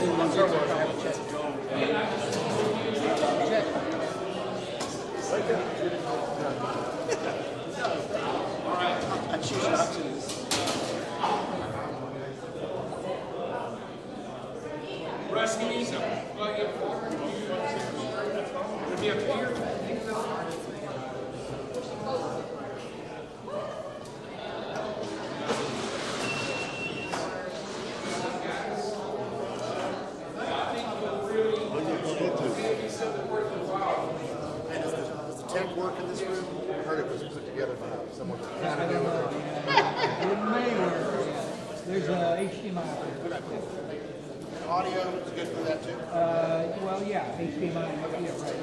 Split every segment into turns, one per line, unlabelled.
I choose not to.
Russ, he needs them. Well, you have be up here.
Does the tech work in this room? I heard it was put together by someone.
There's a HDMI.
Audio is good for that too.
Well, yeah, HDMI. Yeah, right.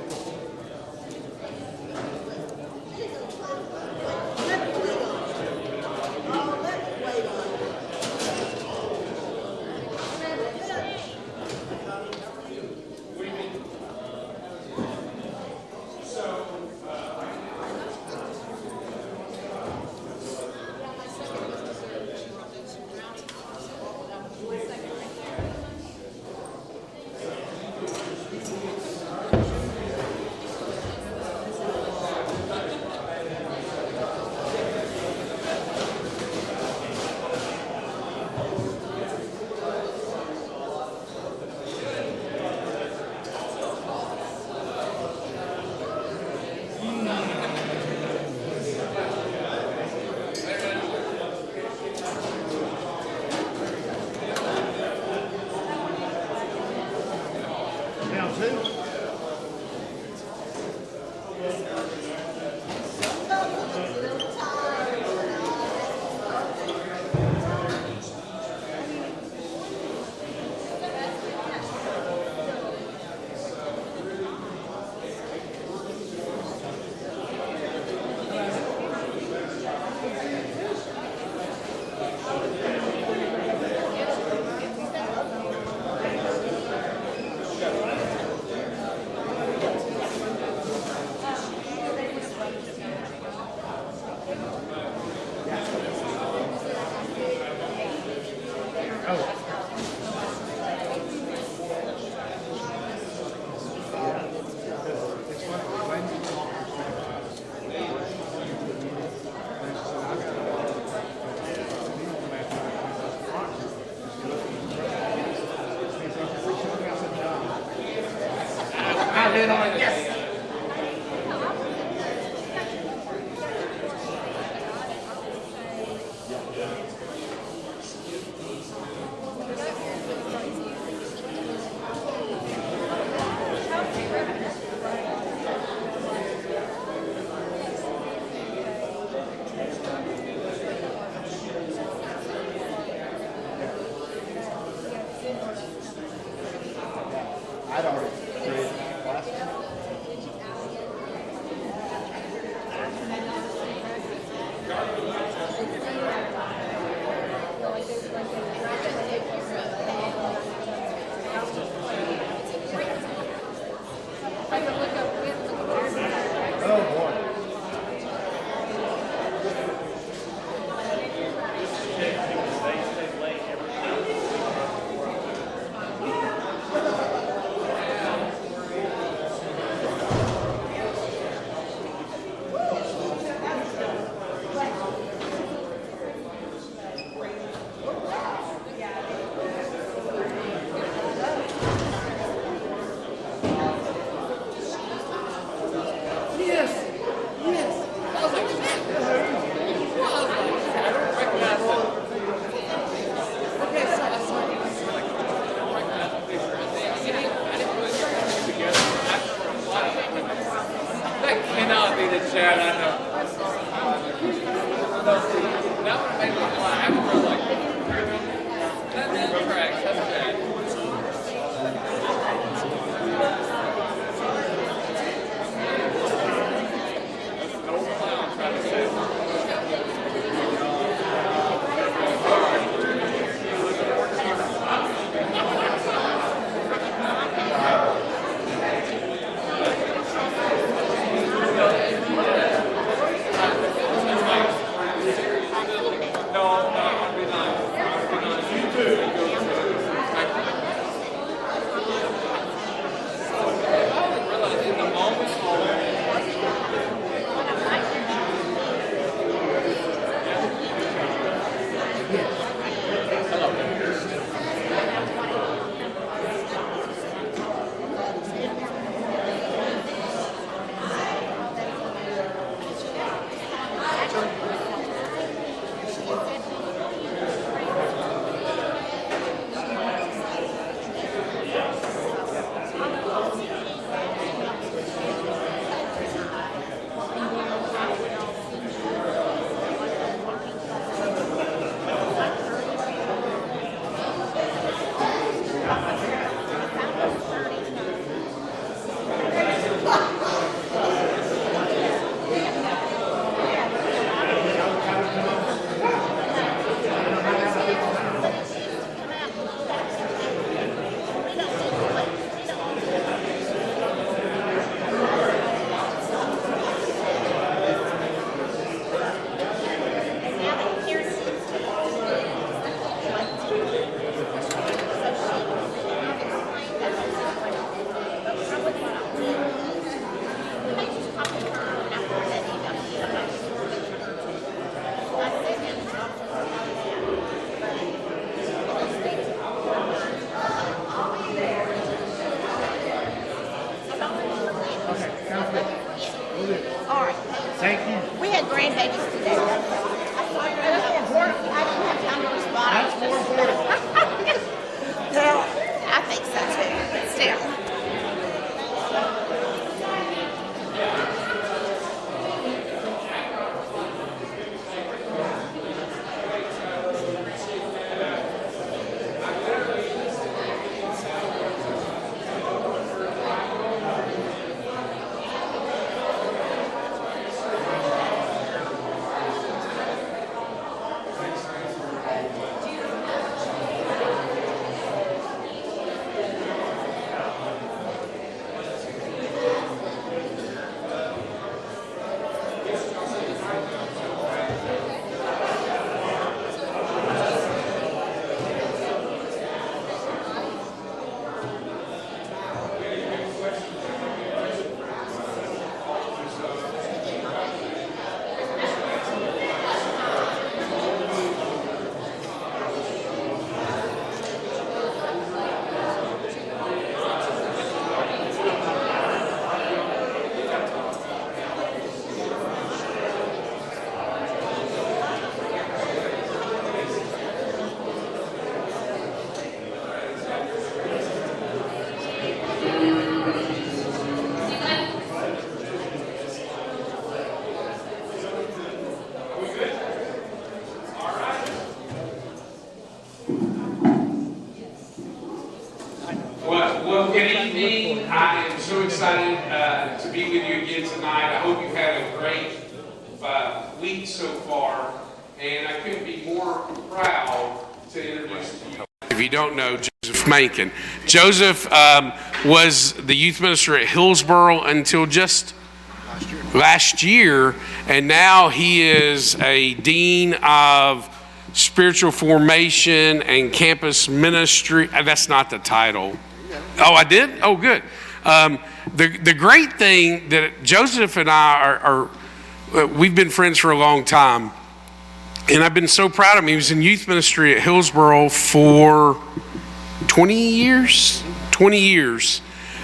Yes.
I'd already created last time. Oh boy.
That cannot be the chat I know. That would make me laugh. After like, that tracks. That's bad.
so excited to be with you again tonight. I hope you've had a great week so far, and I couldn't be more proud to introduce to you. If you don't know, Joseph Mankin. Joseph was the youth minister at Hillsboro until just last year, and now he is a dean of spiritual formation and campus ministry. That's not the title. Oh, I did? Oh, good. The great thing that Joseph and I we've been friends for a long time, and I've been so proud of him. He was in youth ministry at Hillsboro for 20 years,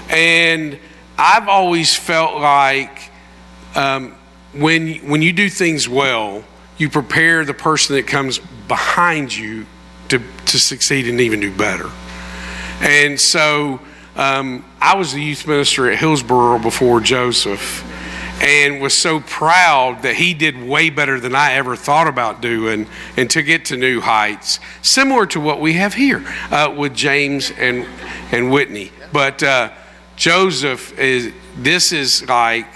and I've always felt like when you do things well, you prepare the person that comes behind you to succeed and even do better. And so I was the youth minister at Hillsboro before Joseph, and was so proud that he did way better than I ever thought about doing, and to get to new heights, similar to what we have here with James and Whitney. But Joseph, this is like,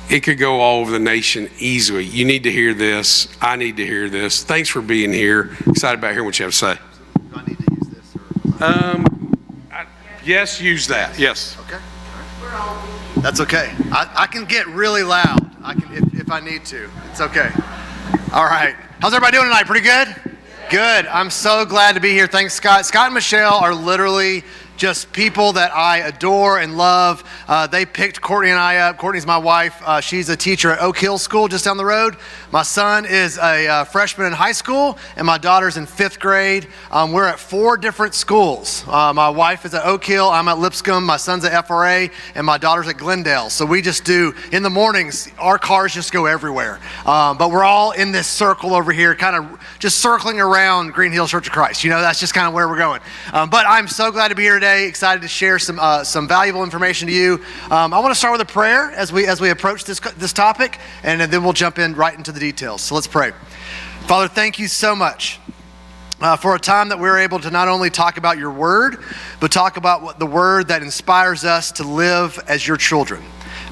it could go all over the nation easily. You need to hear this. I need to hear this. Thanks for being here. Excited about hearing what you have to say.
Do I need to use this? Or
Yes, use that. Yes.
okay. All right. That's okay. I can get really loud. I can if I need to. It's okay. All right. How's everybody doing tonight? Pretty good? Good. I'm so glad to be here. Thanks, Scott. Scott and Michelle are literally just people that I adore and love. They picked Courtney and I up. Courtney's my wife. She's a teacher at Oak Hill School just down the road. My son is a freshman in high school, and my daughter's in 5th grade. We're at 4 different schools. My wife is at Oak Hill, I'm at Lipscomb, my son's at FRA, and my daughter's at Glendale. So we just do, in the mornings, our cars just go everywhere. But we're all in this circle over here, kind of just circling around Green Hills Church of Christ. You know, that's just kind of where we're going. But I'm so glad to be here today. Excited to share some valuable information to you. I want to start with a prayer as we approach this topic, and then we'll jump in right into the details. So let's pray. Father, thank you so much for a time that we're able to not only talk about your word, but talk about the word that inspires us to live as your children.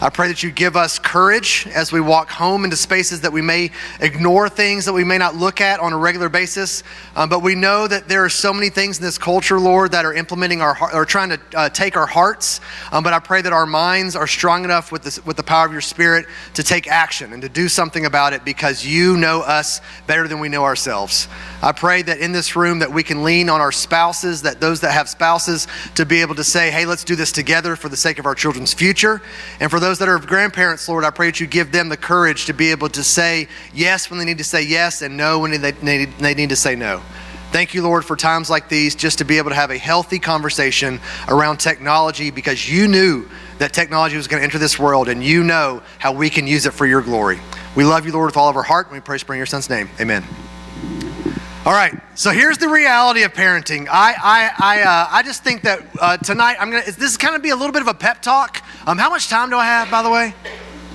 I pray that you give us courage as we walk home into spaces that we may ignore, things that we may not look at on a regular basis. But we know that there are so many things in this culture, Lord, that are implementing or trying to take our hearts. But I pray that our minds are strong enough with the power of your Spirit to take action and to do something about it, because you know us better than we know ourselves. I pray that in this room that we can lean on our spouses, that those that have spouses, to be able to say, hey, let's do this together for the sake of our children's future. And for those that are grandparents, Lord, I pray that you give them the courage to be able to say yes when they need to say yes, and no when they need to say no. Thank you, Lord, for times like these, just to be able to have a healthy conversation around technology, because you knew that technology was going to enter this world, and you know how we can use it for your glory. We love you, Lord, with all of our heart, and we pray in your son's name. Amen. All right, so here's the reality of parenting. I just think that tonight this is kind of be a little bit of a pep talk. How much time do I have, by the way?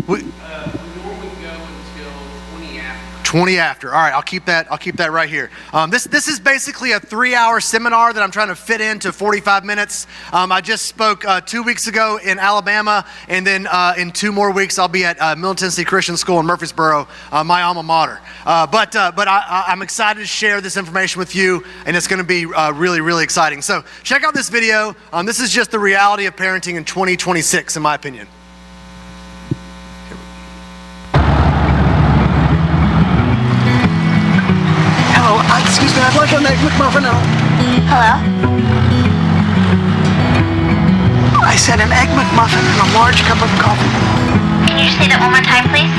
We normally go until 20 after.
20 after. All right, I'll keep that right here. This is basically a 3-hour seminar that I'm trying to fit into 45 minutes. I just spoke 2 weeks ago in Alabama, and then in 2 more weeks I'll be at Middle Tennessee Christian School in Murfreesboro, my alma mater. But I'm excited to share this information with you, and it's going to be really, really exciting. So check out this video. This is just the reality of parenting in 2026, in my opinion.
Hello, excuse me, I'd like an egg McMuffin now.
Hello?
I said an egg McMuffin and a large cup of coffee.
Can you just say that one more time, please?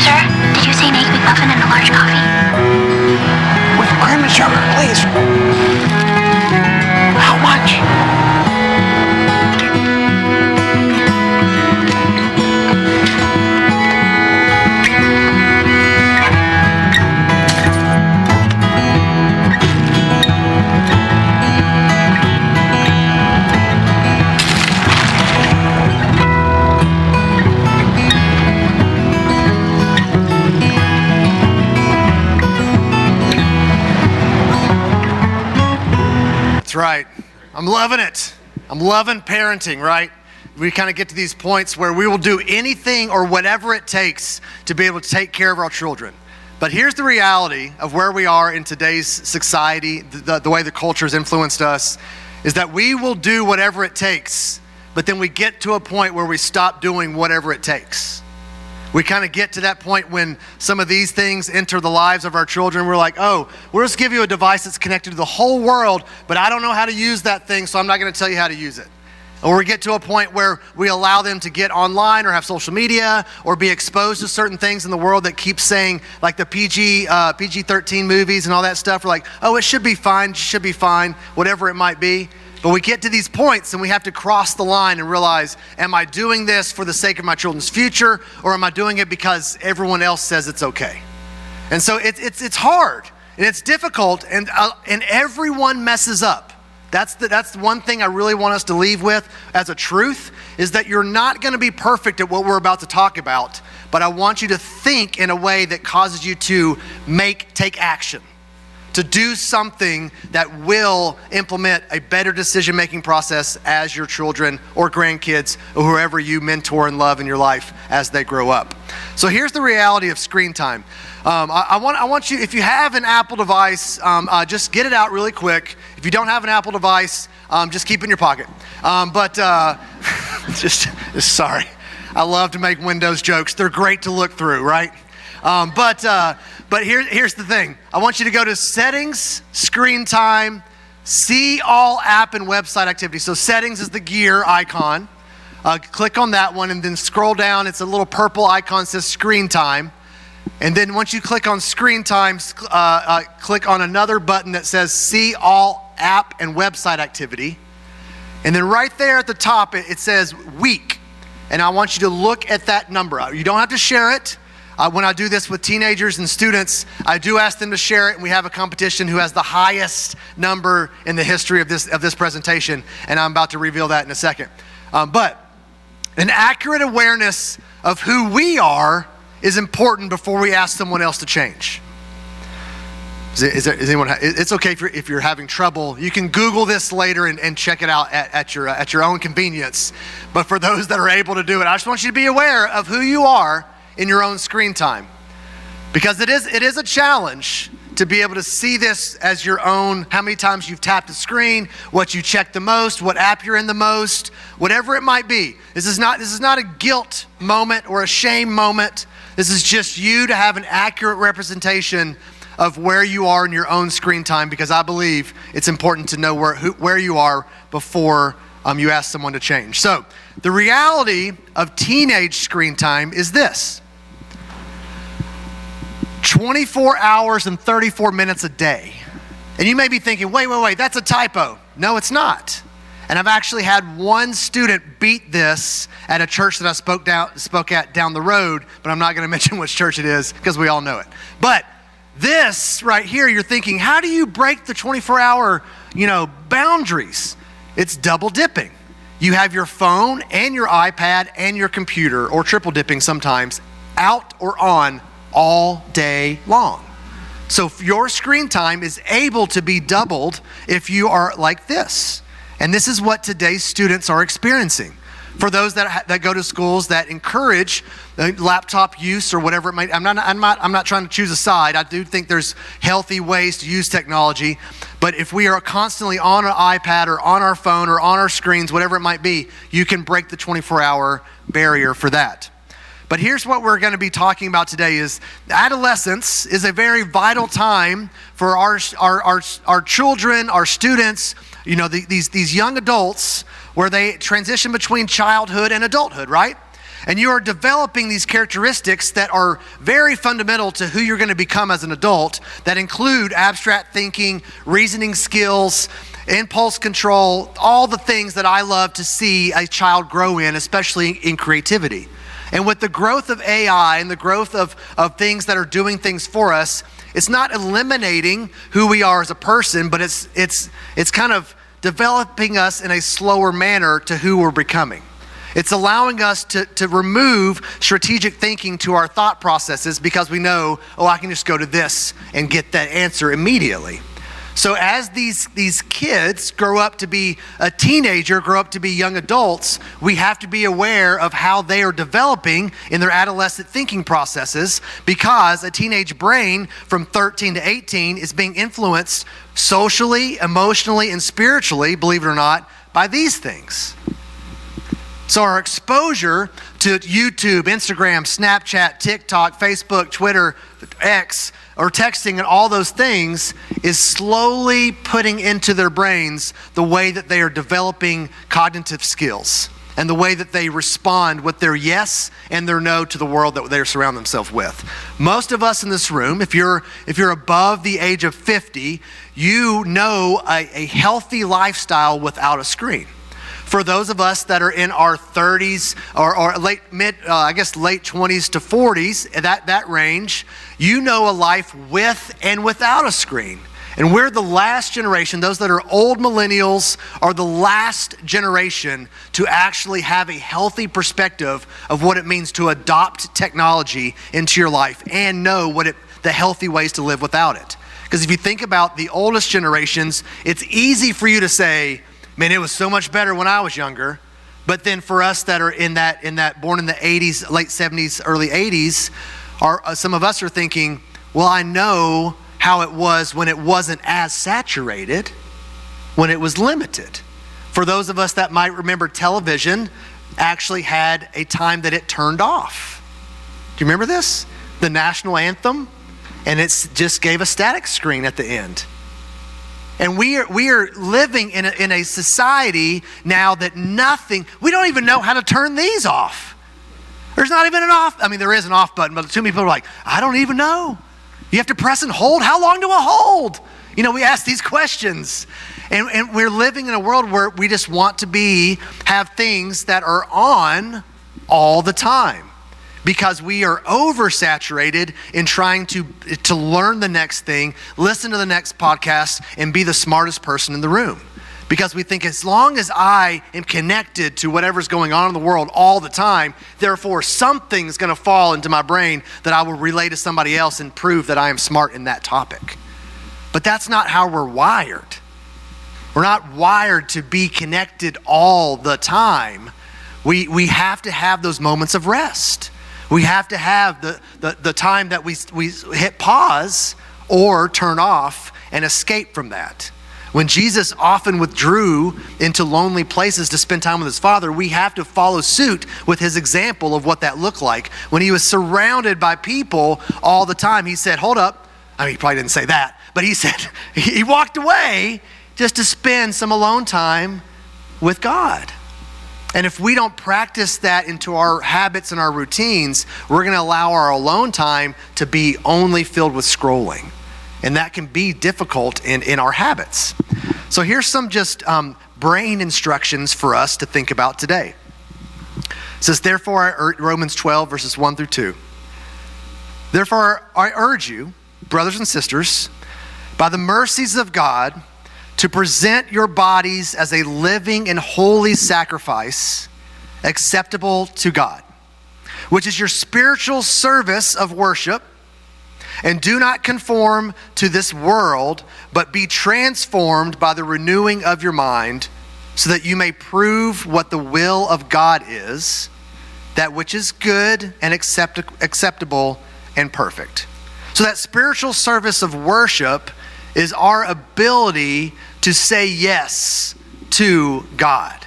Sir, did you say an egg McMuffin and a large coffee?
With cream and sugar, please. How much?
I'm loving it. I'm loving parenting, right? We kind of get to these points where we will do anything or whatever it takes to be able to take care of our children. But here's the reality of where we are in today's society, the way the culture has influenced us, is that we will do whatever it takes, but then we get to a point where we stop doing whatever it takes. We kind of get to that point when some of these things enter the lives of our children. We're like, oh, we'll just give you a device that's connected to the whole world, but I don't know how to use that thing, so I'm not going to tell you how to use it. Or we get to a point where we allow them to get online or have social media or be exposed to certain things in the world that keep saying, like the PG-13 movies and all that stuff. We're like, oh, it should be fine, whatever it might be. But we get to these points and we have to cross the line and realize, am I doing this for the sake of my children's future, or am I doing it because everyone else says it's okay? And so it's hard and it's difficult, and everyone messes up. That's one thing I really want us to leave with as a truth, is that you're not going to be perfect at what we're about to talk about, but I want you to think in a way that causes you to take action, to do something that will implement a better decision-making process as your children or grandkids or whoever you mentor and love in your life as they grow up. So here's the reality of screen time. I want you, if you have an Apple device, just get it out really quick. If you don't have an Apple device, just keep it in your pocket. Sorry. I love to make Windows jokes. They're great to look through, right? But here's the thing. I want you to go to Settings, Screen Time, See All App and Website Activity. So Settings is the gear icon. Click on that one and then scroll down. It's a little purple icon that says Screen Time. And then once you click on Screen Time, click on another button that says See All App and Website Activity. And then right there at the top, it says Week. And I want you to look at that number. You don't have to share it. When I do this with teenagers and students, I do ask them to share it, and we have a competition who has the highest number in the history of this presentation, and I'm about to reveal that in a second. But an accurate awareness of who we are is important before we ask someone else to change. Is anyone? It's okay if you're having trouble. You can Google this later and check it out at your own convenience. But for those that are able to do it, I just want you to be aware of who you are in your own screen time, because it is a challenge to be able to see this as your own. How many times you've tapped the screen, what you check the most, what app you're in the most, whatever it might be. This is not a guilt moment or a shame moment. This is just you to have an accurate representation of where you are in your own screen time, because I believe it's important to know where you are before you ask someone to change. So the reality of teenage screen time is this: 24 hours and 34 minutes a day. And you may be thinking, wait, that's a typo. No, it's not. And I've actually had one student beat this at a church that I spoke at down the road, but I'm not going to mention which church it is because we all know it. But this right here, you're thinking, how do you break the 24-hour, boundaries? It's double dipping. You have your phone and your iPad and your computer, or triple dipping sometimes, out or on all day long. So your screen time is able to be doubled if you are like this. And this is what today's students are experiencing. For those that go to schools that encourage laptop use or whatever it might, I'm not trying to choose a side. I do think there's healthy ways to use technology. But if we are constantly on an iPad or on our phone or on our screens, whatever it might be, you can break the 24-hour barrier for that. But here's what we're going to be talking about today: is adolescence is a very vital time for our children, our students, these young adults, where they transition between childhood and adulthood, right? And you are developing these characteristics that are very fundamental to who you're going to become as an adult, that include abstract thinking, reasoning skills, impulse control, all the things that I love to see a child grow in, especially in creativity. And with the growth of AI and the growth of things that are doing things for us, it's not eliminating who we are as a person, but it's kind of developing us in a slower manner to who we're becoming. It's allowing us to remove strategic thinking to our thought processes, because we know, I can just go to this and get that answer immediately. So as these kids grow up to be a teenager, grow up to be young adults, we have to be aware of how they are developing in their adolescent thinking processes, because a teenage brain from 13 to 18 is being influenced socially, emotionally, and spiritually, believe it or not, by these things. So our exposure to YouTube, Instagram, Snapchat, TikTok, Facebook, Twitter, X, or texting and all those things is slowly putting into their brains the way that they are developing cognitive skills and the way that they respond with their yes and their no to the world that they surround themselves with. Most of us in this room, if you're above the age of 50, you know a healthy lifestyle without a screen. For those of us that are in our 30s or late 20s to 40s, that range, you know a life with and without a screen. And we're the last generation, those that are old millennials are the last generation to actually have a healthy perspective of what it means to adopt technology into your life and know the healthy ways to live without it. Because if you think about the oldest generations, it's easy for you to say, man, it was so much better when I was younger. But then for us that are in that born in the 80s, late 70s, early 80s, some of us are thinking, well, I know how it was when it wasn't as saturated, when it was limited. For those of us that might remember, television actually had a time that it turned off. Do you remember this? The national anthem, and it just gave a static screen at the end. And we are living in a society now that we don't even know how to turn these off. There's not even an off, there is an off button, but too many people are like, I don't even know. You have to press and hold? How long do I hold? We ask these questions. And we're living in a world where we just want to have things that are on all the time, because we are oversaturated in trying to learn the next thing, listen to the next podcast, and be the smartest person in the room. Because we think as long as I am connected to whatever's going on in the world all the time, therefore something's going to fall into my brain that I will relay to somebody else and prove that I am smart in that topic. But that's not how we're wired. We're not wired to be connected all the time. We have to have those moments of rest. We have to have the time that we hit pause or turn off and escape from that. When Jesus often withdrew into lonely places to spend time with his Father, we have to follow suit with his example of what that looked like. When he was surrounded by people all the time, he said, hold up. He probably didn't say that, but he said, he walked away just to spend some alone time with God. And if we don't practice that into our habits and our routines, we're going to allow our alone time to be only filled with scrolling. And that can be difficult in our habits. So here's some just brain instructions for us to think about today. It says, therefore, Romans 12, verses 1 through 2. Therefore, I urge you, brothers and sisters, by the mercies of God, to present your bodies as a living and holy sacrifice acceptable to God, which is your spiritual service of worship. And do not conform to this world, but be transformed by the renewing of your mind, so that you may prove what the will of God is, that which is good and acceptable and perfect. So that spiritual service of worship is our ability to say yes to God,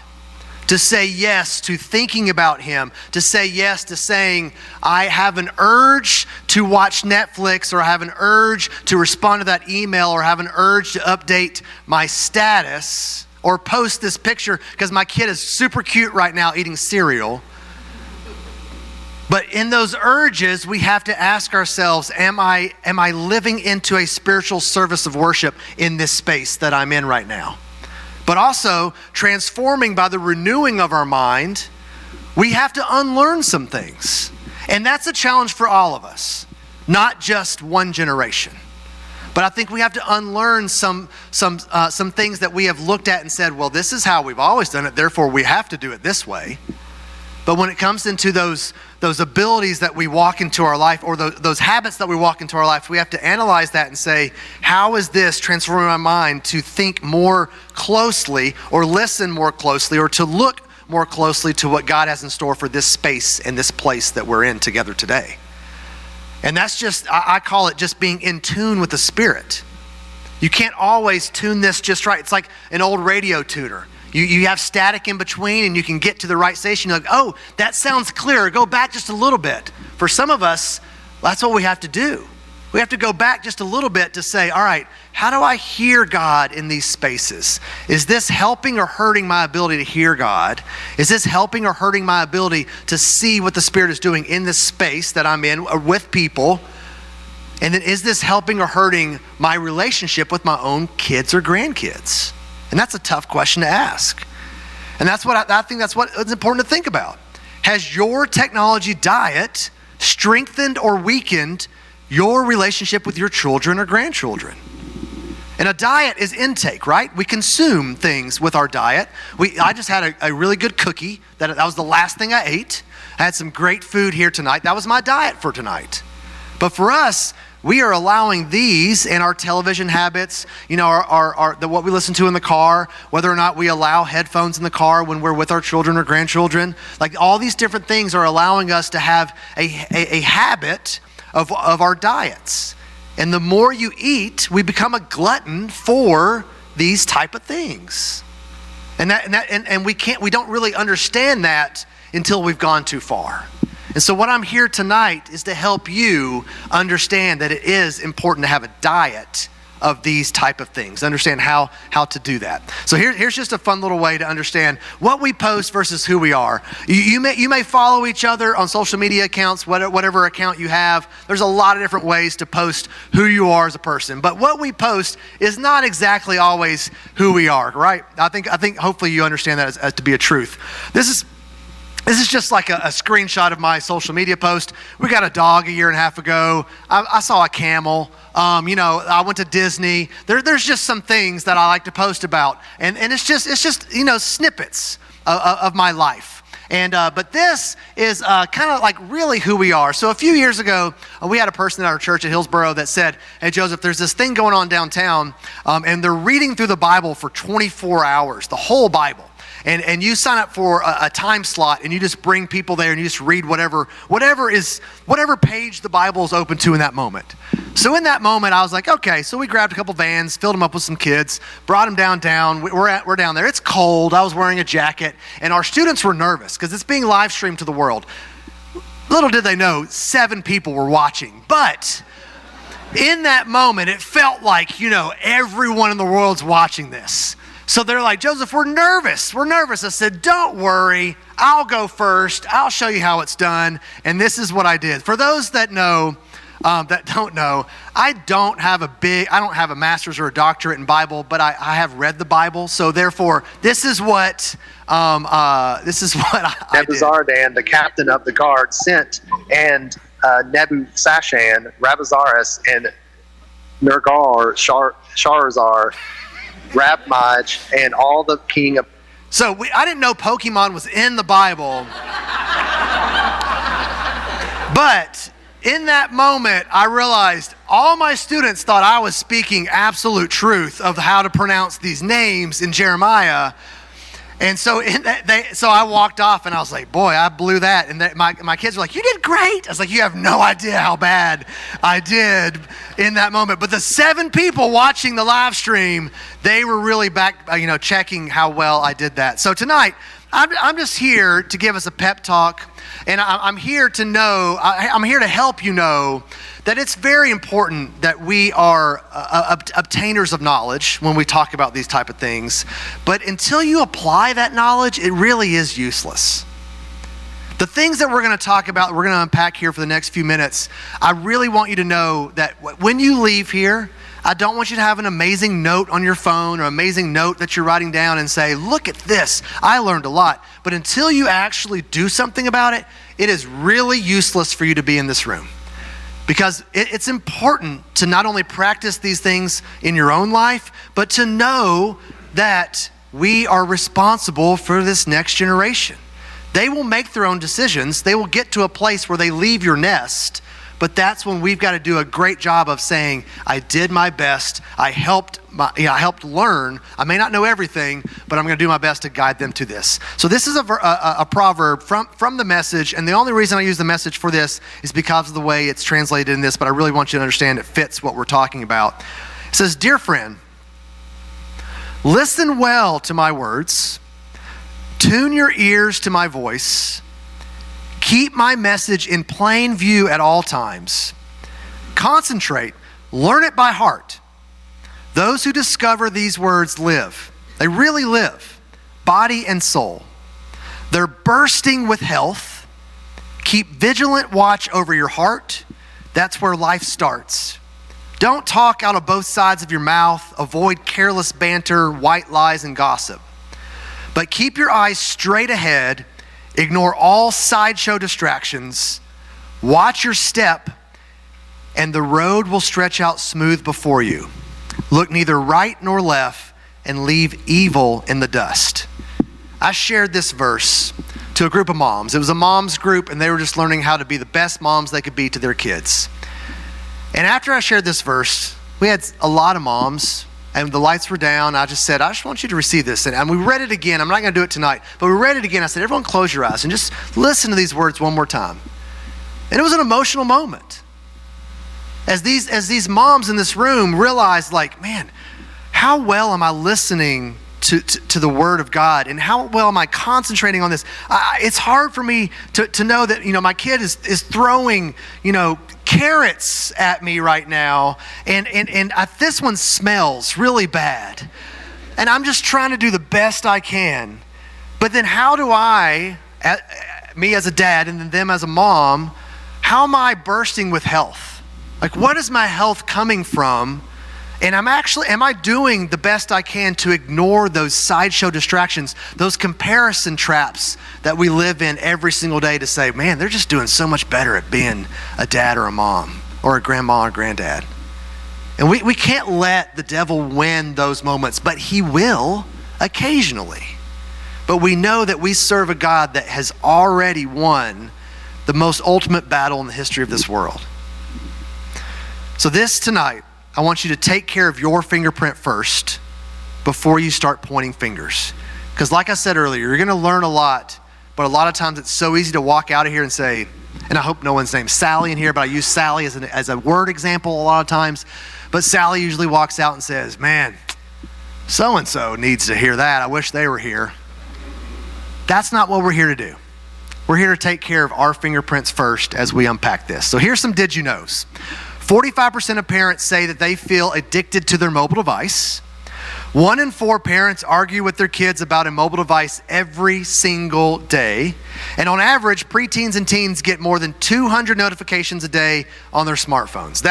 to say yes to thinking about him, to say yes to saying, I have an urge to watch Netflix, or I have an urge to respond to that email, or have an urge to update my status, or post this picture because my kid is super cute right now eating cereal. But in those urges, we have to ask ourselves, am I living into a spiritual service of worship in this space that I'm in right now? But also, transforming by the renewing of our mind, we have to unlearn some things. And that's a challenge for all of us, not just one generation. But I think we have to unlearn some things that we have looked at and said, well, this is how we've always done it, therefore we have to do it this way. But when it comes into those abilities that we walk into our life, or those habits that we walk into our life, we have to analyze that and say, how is this transforming my mind to think more closely, or listen more closely, or to look more closely to what God has in store for this space and this place that we're in together today. And that's just, I call it just being in tune with the Spirit. You can't always tune this just right. It's like an old radio tuner. You have static in between, and you can get to the right station. You're like, oh, that sounds clear. Go back just a little bit. For some of us, that's what we have to do. We have to go back just a little bit to say, all right, how do I hear God in these spaces? Is this helping or hurting my ability to hear God? Is this helping or hurting my ability to see what the Spirit is doing in this space that I'm in, or with people? And then is this helping or hurting my relationship with my own kids or grandkids? And that's a tough question to ask. And that's what I think that's what it's important to think about. Has your technology diet strengthened or weakened your relationship with your children or grandchildren? And a diet is intake, right? We consume things with our diet. I just had a really good cookie. That was the last thing I ate. I had some great food here tonight. That was my diet for tonight. But for us, we are allowing these in our television habits, what we listen to in the car, whether or not we allow headphones in the car when we're with our children or grandchildren. Like, all these different things are allowing us to have a habit of our diets. And the more you eat, we become a glutton for these type of things. And we don't really understand that until we've gone too far. And so what I'm here tonight is to help you understand that it is important to have a diet of these type of things. Understand how to do that. So here's just a fun little way to understand what we post versus who we are. You may follow each other on social media accounts, whatever account you have. There's a lot of different ways to post who you are as a person. But what we post is not exactly always who we are, right? I think hopefully you understand that as to be a truth. This is just like a screenshot of my social media post. We got a dog a year and a half ago. I saw a camel. I went to Disney. There's just some things that I like to post about, and it's just snippets of my life. But this is kind of like really who we are. So a few years ago, we had a person at our church at Hillsboro that said, "Hey Joseph, there's this thing going on downtown, and they're reading through the Bible for 24 hours, the whole Bible." And you sign up for a time slot, and you just bring people there, and you just read whatever page the Bible is open to in that moment. So in that moment, I was like, okay. So we grabbed a couple vans, filled them up with some kids, brought them downtown. We're down there. It's cold. I was wearing a jacket, and our students were nervous because it's being live streamed to the world. Little did they know, 7 people were watching. But in that moment, it felt like everyone in the world's watching this. So they're like, "Joseph, we're nervous. I said, "Don't worry. I'll go first. I'll show you how it's done." And this is what I did. For those that know, that don't know, I don't have a master's or a doctorate in Bible, but I have read the Bible. So therefore, this is what I did.
Nebuzaradan, the captain of the guard, sent and Nebuzaradan, Rabazaris, and Nergal, Sharazar, Rabmaj, and all the king of...
So I didn't know Pokemon was in the Bible. But in that moment, I realized all my students thought I was speaking absolute truth of how to pronounce these names in Jeremiah. And so so I walked off, and I was like, boy, I blew that. And my kids were like, "You did great." I was like, "You have no idea how bad I did in that moment." But the 7 people watching the live stream, they were really back, checking how well I did that. So tonight, I'm just here to give us a pep talk. And I'm here to I'm here to help you know that it's very important that we are obtainers of knowledge when we talk about these type of things. But until you apply that knowledge, it really is useless. The things that we're going to talk about, we're going to unpack here for the next few minutes, I really want you to know that when you leave here, I don't want you to have an amazing note on your phone or amazing note that you're writing down and say, "Look at this, I learned a lot." But until you actually do something about it, it is really useless for you to be in this room. Because it's important to not only practice these things in your own life, but to know that we are responsible for this next generation. They will make their own decisions. They will get to a place where they leave your nest, but that's when we've got to do a great job of saying, I did my best. I helped learn. I may not know everything, but I'm going to do my best to guide them to this. So this is a proverb from the Message, and the only reason I use the Message for this is because of the way it's translated in this, but I really want you to understand it fits what we're talking about. It says, "Dear friend, listen well to my words. Tune your ears to my voice. Keep my message in plain view at all times. Concentrate, learn it by heart. Those who discover these words live. They really live, body and soul. They're bursting with health. Keep vigilant watch over your heart. That's where life starts. Don't talk out of both sides of your mouth. Avoid careless banter, white lies, and gossip. But keep your eyes straight ahead. Ignore all sideshow distractions. Watch your step, and the road will stretch out smooth before you. Look neither right nor left, and leave evil in the dust." I shared this verse to a group of moms. It was a mom's group, and they were just learning how to be the best moms they could be to their kids. And after I shared this verse, we had a lot of moms, and the lights were down. I just said, I just want you to receive this. And we read it again. I'm not going to do it tonight, but we read it again. I said, everyone close your eyes and just listen to these words one more time. And it was an emotional moment. As these moms in this room realized, like, man, how well am I listening to the Word of God, and how well am I concentrating on this? It's hard for me to know that, my kid is throwing, carrots at me right now, and this one smells really bad, and I'm just trying to do the best I can. But then how do I, me as a dad and then them as a mom, how am I bursting with health? Like, what is my health coming from? And am I doing the best I can to ignore those sideshow distractions, those comparison traps that we live in every single day to say, man, they're just doing so much better at being a dad or a mom or a grandma or granddad. And we can't let the devil win those moments, but he will occasionally. But we know that we serve a God that has already won the most ultimate battle in the history of this world. So tonight, I want you to take care of your fingerprint first before you start pointing fingers. Because like I said earlier, you're going to learn a lot, but a lot of times it's so easy to walk out of here and say, and I hope no one's named Sally in here, but I use Sally as a word example a lot of times. But Sally usually walks out and says, man, so-and-so needs to hear that. I wish they were here. That's not what we're here to do. We're here to take care of our fingerprints first as we unpack this. So here's some did you knows. 45% of parents say that they feel addicted to their mobile device. 1 in 4 parents argue with their kids about a mobile device every single day. And on average, preteens and teens get more than 200 notifications a day on their smartphones.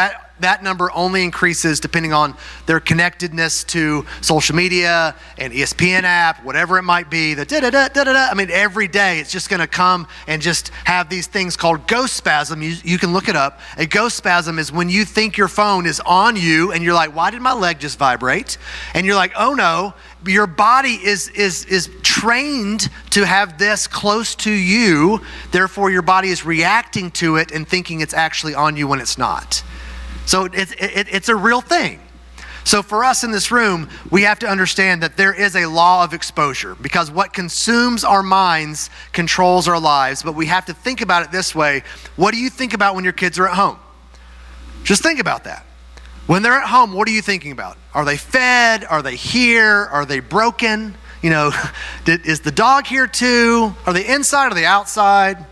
That number only increases depending on their connectedness to social media and ESPN app, whatever it might be. I mean, every day it's just going to come and just have these things called ghost spasm. You can look it up. A ghost spasm is when you think your phone is on you and you're like, why did my leg just vibrate? And you're like, oh no, your body is trained to have this close to you. Therefore, your body is reacting to it and thinking it's actually on you when it's not. So it's a real thing. So for us in this room, we have to understand that there is a law of exposure, because what consumes our minds controls our lives. But we have to think about it this way. What do you think about when your kids are at home? Just think about that. When they're at home, what are you thinking about? Are they fed? Are they here? Are they broken? Is the dog here too? Are they inside? Are they outside?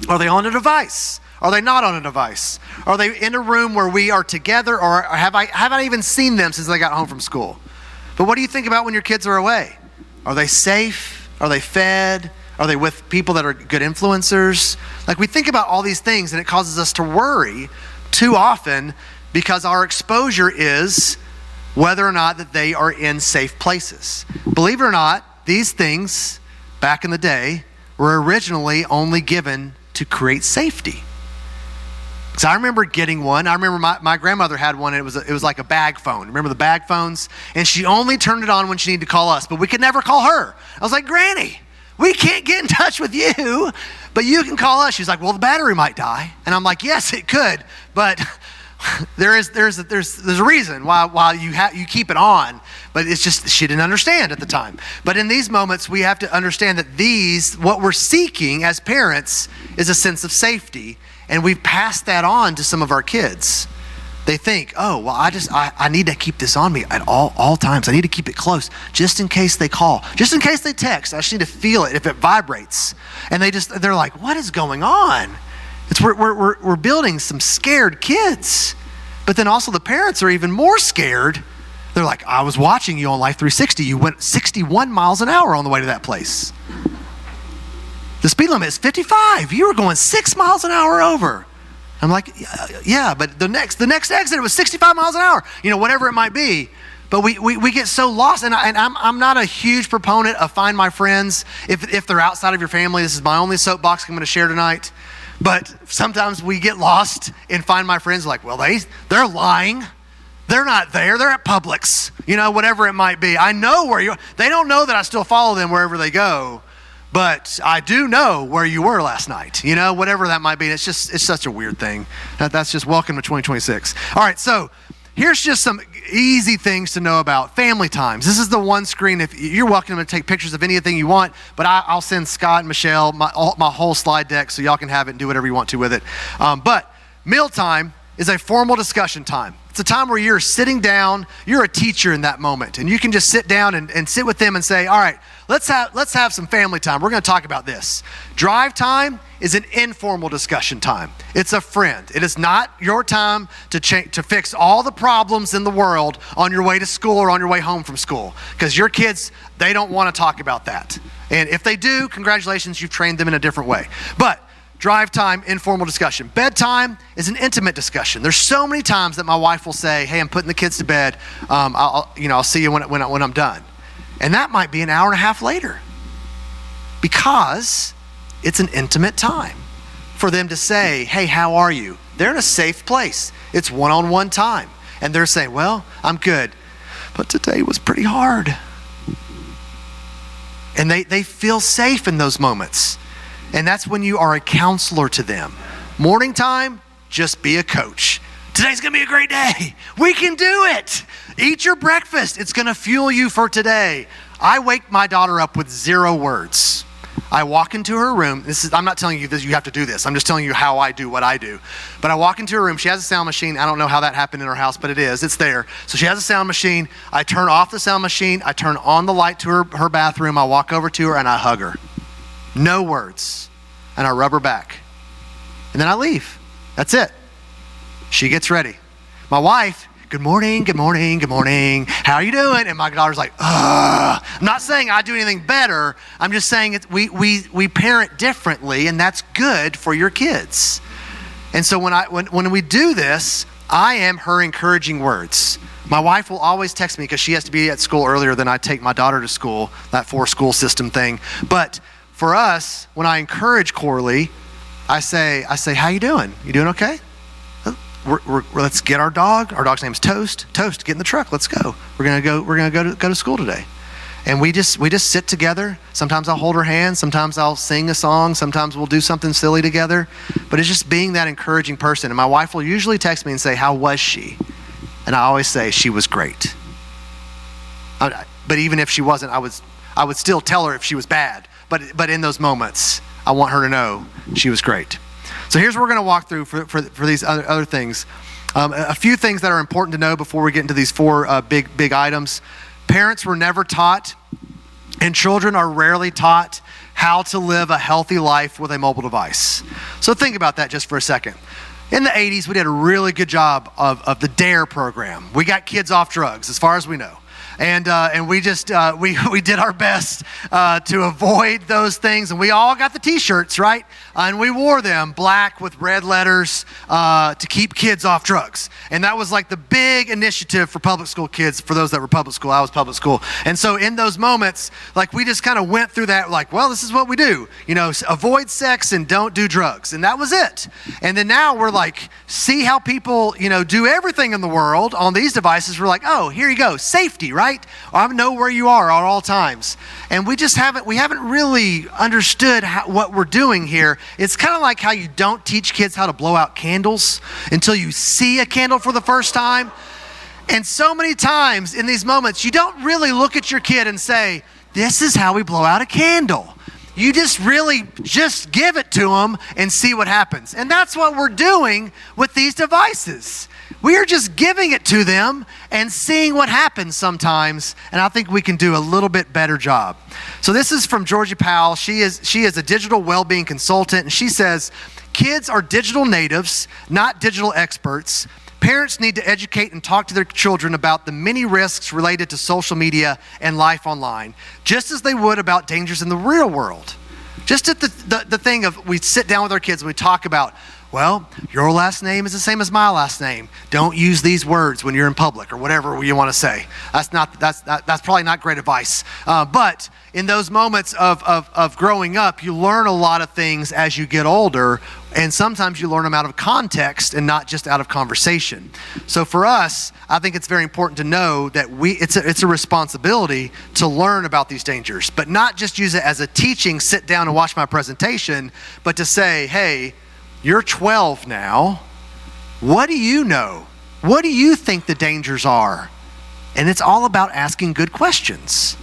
Are they on a device? Are they not on a device? Are they in a room where we are together, or have I even seen them since they got home from school? But what do you think about when your kids are away? Are they safe? Are they fed? Are they with people that are good influencers? Like, we think about all these things, and it causes us to worry too often because our exposure is whether or not that they are in safe places. Believe it or not, these things back in the day were originally only given to create safety. So I remember getting one. I remember my grandmother had one, and it was like a bag phone. Remember the bag phones? And she only turned it on when she needed to call us, but we could never call her. I was like, Granny, We can't get in touch with you, but you can call us. She's like, well, the battery might die. And I'm like, yes, it could, but there's a reason why you keep it on, but it's just she didn't understand at the time. But in these moments, we have to understand that what we're seeking as parents is a sense of safety, and we've passed that on to some of our kids. They think, oh, well, I need to keep this on me at all times. I need to keep it close just in case they call, just in case they text. I just need to feel it if it vibrates. And they're like, what is going on? We're building some scared kids. But then also the parents are even more scared. They're like, I was watching you on Life 360. You went 61 miles an hour on the way to that place. The speed limit is 55. You were going 6 miles an hour over. I'm like, yeah, but the next exit, it was 65 miles an hour, whatever it might be. But we get so lost, and I'm not a huge proponent of Find My Friends if they're outside of your family. This is my only soapbox I'm going to share tonight. But sometimes we get lost in Find My Friends, like, well, they're lying. They're not there. They're at Publix, whatever it might be. I know where you are. They don't know that I still follow them wherever they go. But I do know where you were last night, whatever that might be. It's such a weird thing. That's just welcome to 2026. All right, so here's just some easy things to know about family times. This is the one screen. If you're welcome to take pictures of anything you want, but I'll send Scott and Michelle my whole slide deck so y'all can have it and do whatever you want to with it. But mealtime is a formal discussion time. It's a time where you're sitting down, you're a teacher in that moment, and you can just sit down and sit with them and say, all right, let's have some family time. We're going to talk about this. Drive time is an informal discussion time. It's a friend. It is not your time to fix all the problems in the world on your way to school or on your way home from school, because your kids, they don't want to talk about that. And if they do, congratulations, you've trained them in a different way. But drive time, informal discussion. Bedtime is an intimate discussion. There's so many times that my wife will say, hey, I'm putting the kids to bed. I'll see you when I'm done. And that might be an hour and a half later, because it's an intimate time for them to say, hey, how are you? They're in a safe place. It's one-on-one time. And they're saying, well, I'm good, but today was pretty hard. And they feel safe in those moments. And that's when you are a counselor to them. Morning time, just be a coach. Today's gonna be a great day. We can do it. Eat your breakfast. It's gonna fuel you for today. I wake my daughter up with 0 words. I walk into her room. I'm not telling you this, you have to do this. I'm just telling you how I do what I do. But I walk into her room. She has a sound machine. I don't know how that happened in her house, but it is. It's there. So she has a sound machine. I turn off the sound machine. I turn on the light to her bathroom. I walk over to her and I hug her. No words. And I rub her back. And then I leave. That's it. She gets ready. My wife, good morning, good morning, good morning. How are you doing? And my daughter's like, ugh. I'm not saying I do anything better. I'm just saying we parent differently, and that's good for your kids. And so when we do this, I am her encouraging words. My wife will always text me because she has to be at school earlier than I take my daughter to school, that 4-school system thing. But for us, when I encourage Coralie, I say, how you doing? You doing okay? Let's get our dog. Our dog's name's Toast. Toast, get in the truck. Let's go. We're gonna go to school today. And we just sit together. Sometimes I'll hold her hand. Sometimes I'll sing a song. Sometimes we'll do something silly together. But it's just being that encouraging person. And my wife will usually text me and say, how was she? And I always say, she was great. But even if she wasn't, I would still tell her if she was bad. But in those moments, I want her to know she was great. So here's what we're going to walk through for these other things. A few things that are important to know before we get into these 4 big items. Parents were never taught, and children are rarely taught, how to live a healthy life with a mobile device. So think about that just for a second. In the 80s, we did a really good job of the DARE program. We got kids off drugs, as far as we know. And we just we did our best to avoid those things, and we all got the T-shirts, right? And we wore them black with red letters to keep kids off drugs. And that was like the big initiative for public school kids. For those that were public school, I was public school, and so in those moments, like we just kind of went through that, like, well, this is what we do, avoid sex and don't do drugs, and that was it. And then now we're like, see how people do everything in the world on these devices. We're like, oh, here you go, safety, right? right? Or I know where you are at all times. And we haven't really understood what we're doing here. It's kind of like how you don't teach kids how to blow out candles until you see a candle for the first time. And so many times in these moments, you don't really look at your kid and say, this is how we blow out a candle. You just give it to them and see what happens. And that's what we're doing with these devices. We are just giving it to them and seeing what happens sometimes. And I think we can do a little bit better job. So this is from Georgie Powell. She is a digital well-being consultant. And she says, kids are digital natives, not digital experts. Parents need to educate and talk to their children about the many risks related to social media and life online, just as they would about dangers in the real world. Just at the thing of, we sit down with our kids and we talk about, well, your last name is the same as my last name. Don't use these words when you're in public or whatever you want to say. That's probably not great advice. But in those moments of growing up, you learn a lot of things as you get older, and sometimes you learn them out of context and not just out of conversation. So for us, I think it's very important to know that it's a responsibility to learn about these dangers, but not just use it as a teaching, sit down and watch my presentation, but to say, hey, you're 12 now. What do you know? What do you think the dangers are? And it's all about asking good questions.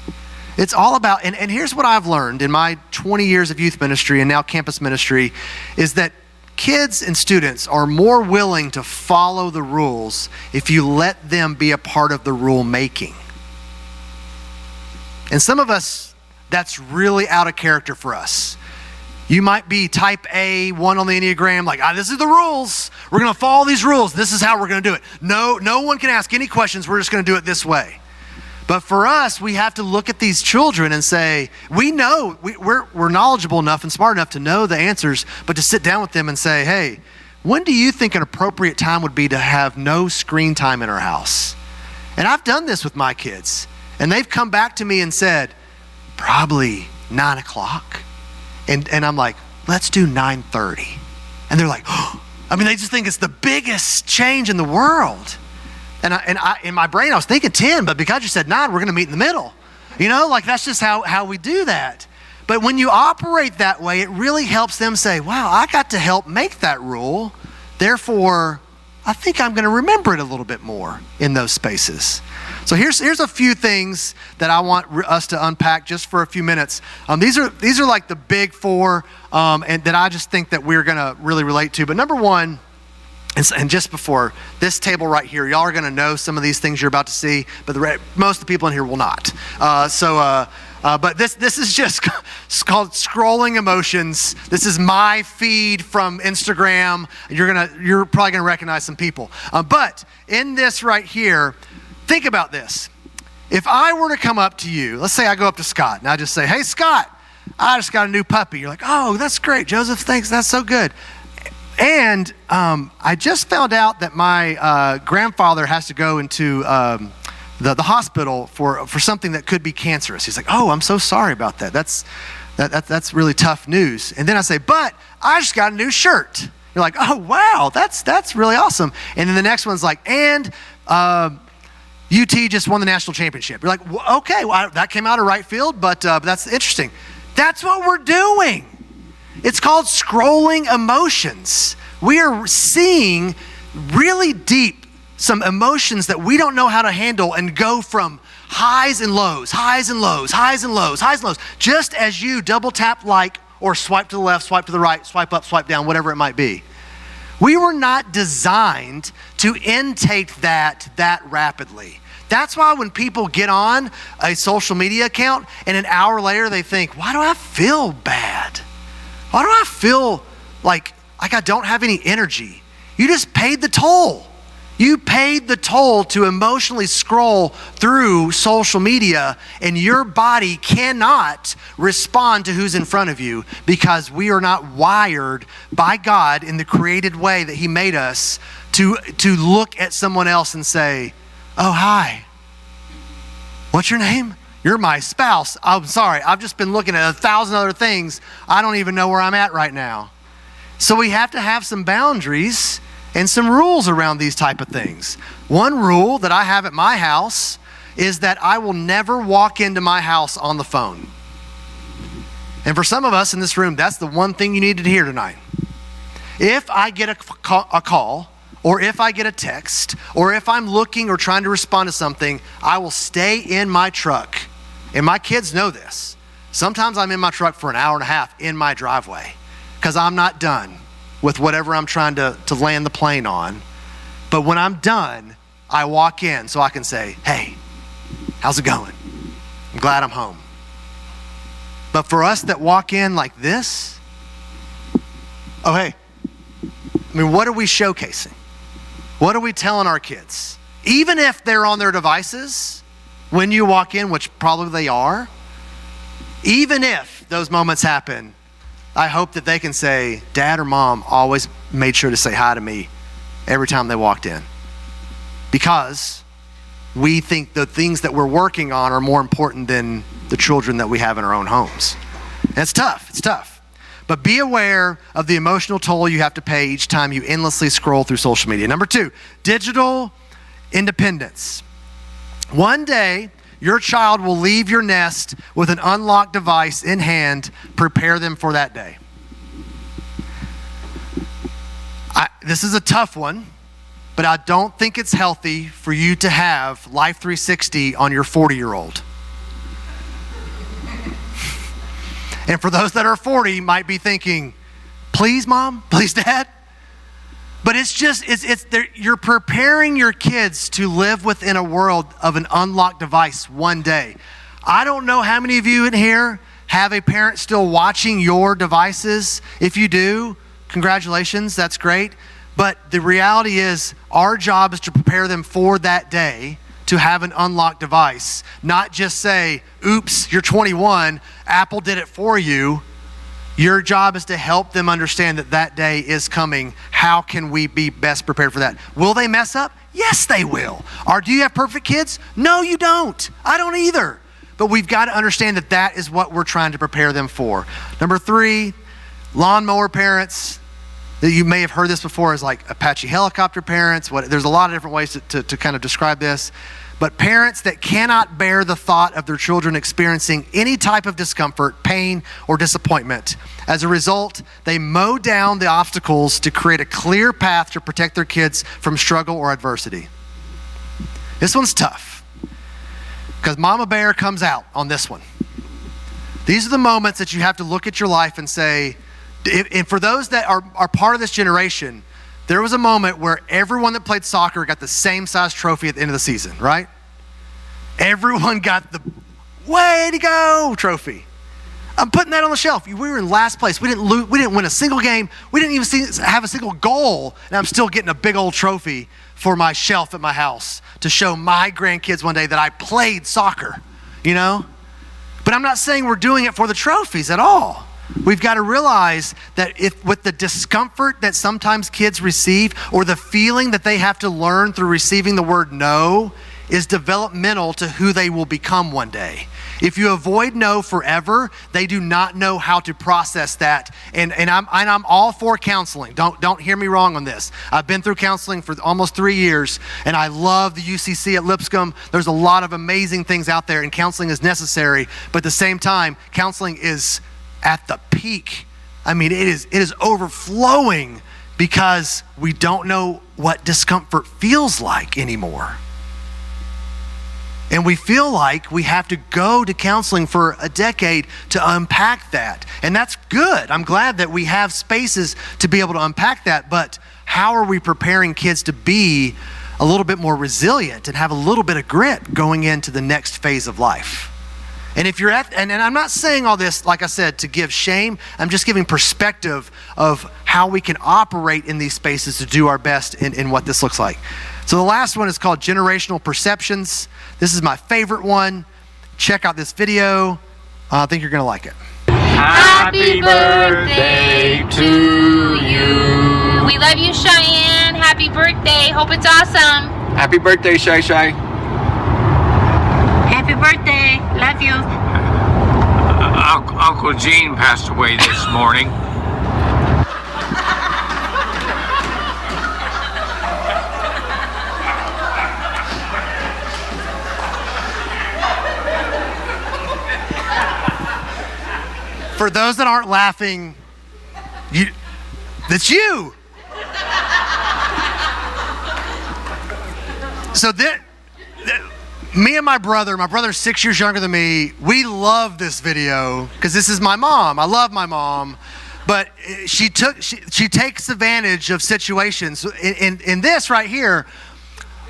It's all about, and here's what I've learned in my 20 years of youth ministry and now campus ministry, is that kids and students are more willing to follow the rules if you let them be a part of the rule making. And some of us, that's really out of character for us. You might be type A, 1 on the Enneagram, like, this is the rules. We're going to follow these rules. This is how we're going to do it. No one can ask any questions. We're just going to do it this way. But for us, we have to look at these children and say, we know, we're knowledgeable enough and smart enough to know the answers, but to sit down with them and say, hey, when do you think an appropriate time would be to have no screen time in our house? And I've done this with my kids, and they've come back to me and said, probably 9 o'clock. And I'm like, let's do 9:30. And they're like, they just think it's the biggest change in the world. And I in my brain, I was thinking 10, but because you said 9, we're going to meet in the middle. That's just how we do that. But when you operate that way, it really helps them say, wow, I got to help make that rule. Therefore, I think I'm going to remember it a little bit more in those spaces. So here's a few things that I want us to unpack just for a few minutes. These are like the big four, and that I just think that we're going to really relate to. But number one, and just before this table right here, y'all are going to know some of these things you're about to see, but most of the people in here will not. But this is just called scrolling emotions. This is my feed from Instagram. You're probably gonna recognize some people. But in this right here, think about this. If I were to come up to you, let's say I go up to Scott and I just say, hey Scott, I just got a new puppy. You're like, oh, that's great, Joseph, thanks, that's so good. And I just found out that my grandfather has to go into the hospital for something that could be cancerous. He's like, oh, I'm so sorry about that. That's really tough news. And then I say, but I just got a new shirt. You're like, oh, wow, that's really awesome. And then the next one's like, and UT just won the national championship. You're like, well, okay, well, that came out of right field, but that's interesting. That's what we're doing. It's called scrolling emotions. We are seeing really deep some emotions that we don't know how to handle and go from highs and lows, highs and lows, highs and lows, highs and lows, just as you double tap like or swipe to the left, swipe to the right, swipe up, swipe down, whatever it might be. We were not designed to intake that rapidly. That's why when people get on a social media account and an hour later they think, why do I feel bad? Why do I feel like I don't have any energy? You just paid the toll. You paid the toll to emotionally scroll through social media, and your body cannot respond to who's in front of you because we are not wired by God in the created way that He made us to look at someone else and say, oh, hi, what's your name? You're my spouse. I'm sorry, I've just been looking at 1,000 other things. I don't even know where I'm at right now. So we have to have some boundaries and some rules around these type of things. One rule that I have at my house is that I will never walk into my house on the phone. And for some of us in this room, that's the one thing you needed to hear tonight. If I get a call, or if I get a text, or if I'm looking or trying to respond to something, I will stay in my truck. And my kids know this. Sometimes I'm in my truck for an hour and a half in my driveway because I'm not done with whatever I'm trying to land the plane on. But when I'm done, I walk in so I can say, hey, how's it going? I'm glad I'm home. But for us that walk in like this, oh, hey, I mean, what are we showcasing? What are we telling our kids? Even if they're on their devices when you walk in, which probably they are, even if those moments happen, I hope that they can say, Dad or Mom always made sure to say hi to me every time they walked in. Because we think the things that we're working on are more important than the children that we have in our own homes. And it's tough. But be aware of the emotional toll you have to pay each time you endlessly scroll through social media. Number 2, digital independence. One day, your child will leave your nest with an unlocked device in hand. Prepare them for that day. This is a tough one, but I don't think it's healthy for you to have Life 360 on your 40-year-old. And for those that are 40, you might be thinking, please, Mom, please, Dad. But you're preparing your kids to live within a world of an unlocked device one day. I don't know how many of you in here have a parent still watching your devices. If you do, congratulations, that's great. But the reality is our job is to prepare them for that day to have an unlocked device, not just say, oops, you're 21, Apple did it for you. Your job is to help them understand that that day is coming. How can we be best prepared for that? Will they mess up? Yes, they will. Or do you have perfect kids? No, you don't. I don't either. But we've got to understand that that is what we're trying to prepare them for. Number 3, lawnmower parents. You may have heard this before as like Apache helicopter parents. There's a lot of different ways to kind of describe this. But parents that cannot bear the thought of their children experiencing any type of discomfort, pain, or disappointment. As a result, they mow down the obstacles to create a clear path to protect their kids from struggle or adversity. This one's tough because Mama Bear comes out on this one. These are the moments that you have to look at your life and say, and for those that are part of this generation, there was a moment where everyone that played soccer got the same size trophy at the end of the season, right? Everyone got the way to go trophy. I'm putting that on the shelf. We were in last place. We didn't win a single game. We didn't even have a single goal, and I'm still getting a big old trophy for my shelf at my house to show my grandkids one day that I played soccer, you know? But I'm not saying we're doing it for the trophies at all. We've got to realize that if with the discomfort that sometimes kids receive or the feeling that they have to learn through receiving the word no is developmental to who they will become one day. If you avoid no forever, they do not know how to process that. And I'm all for counseling. Don't hear me wrong on this. I've been through counseling for almost 3 years, and I love the UCC at Lipscomb. There's a lot of amazing things out there, and counseling is necessary. But at the same time, counseling is at the peak. I mean, it is overflowing because we don't know what discomfort feels like anymore. And we feel like we have to go to counseling for a decade to unpack that. And that's good. I'm glad that we have spaces to be able to unpack that. But how are we preparing kids to be a little bit more resilient and have a little bit of grit going into the next phase of life? And if you're and I'm not saying all this, like I said, to give shame. I'm just giving perspective of how we can operate in these spaces to do our best in what this looks like. So the last one is called generational perceptions. This is my favorite one. Check out this video. I think you're gonna like it.
Happy birthday to you. We love you, Cheyenne. Happy birthday. Hope it's awesome.
Happy birthday, Shy Shy.
Happy birthday. Love you.
Uncle Gene passed away this morning.
For those that aren't laughing, that's you. So me and my brother's 6 years younger than me, we love this video because this is my mom. I love my mom, but she takes advantage of situations. In this right here,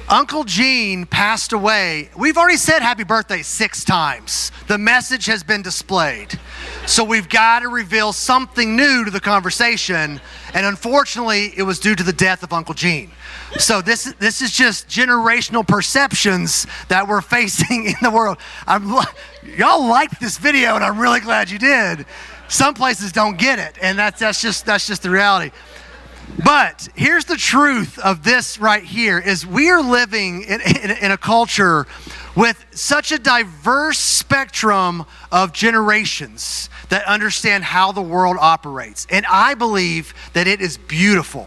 Uncle Gene passed away. We've already said happy birthday 6 times. The message has been displayed. So we've got to reveal something new to the conversation. And unfortunately, it was due to the death of Uncle Gene. So this is just generational perceptions that we're facing in the world. Y'all liked this video, and I'm really glad you did. Some places don't get it, and that's just the reality. But here's the truth of this right here is we are living in a culture with such a diverse spectrum of generations that understand how the world operates. And I believe that it is beautiful.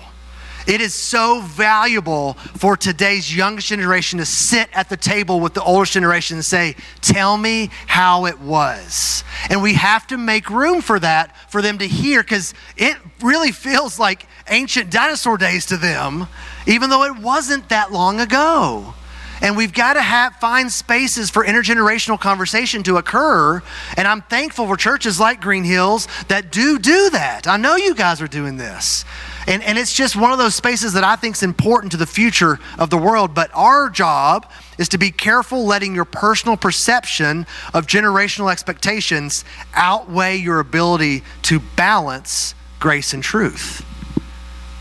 It is so valuable for today's youngest generation to sit at the table with the oldest generation and say, tell me how it was. And we have to make room for that, for them to hear, because it really feels like ancient dinosaur days to them, even though it wasn't that long ago. And we've got to find spaces for intergenerational conversation to occur. And I'm thankful for churches like Green Hills that do that. I know you guys are doing this. And it's just one of those spaces that I think is important to the future of the world. But our job is to be careful letting your personal perception of generational expectations outweigh your ability to balance grace and truth.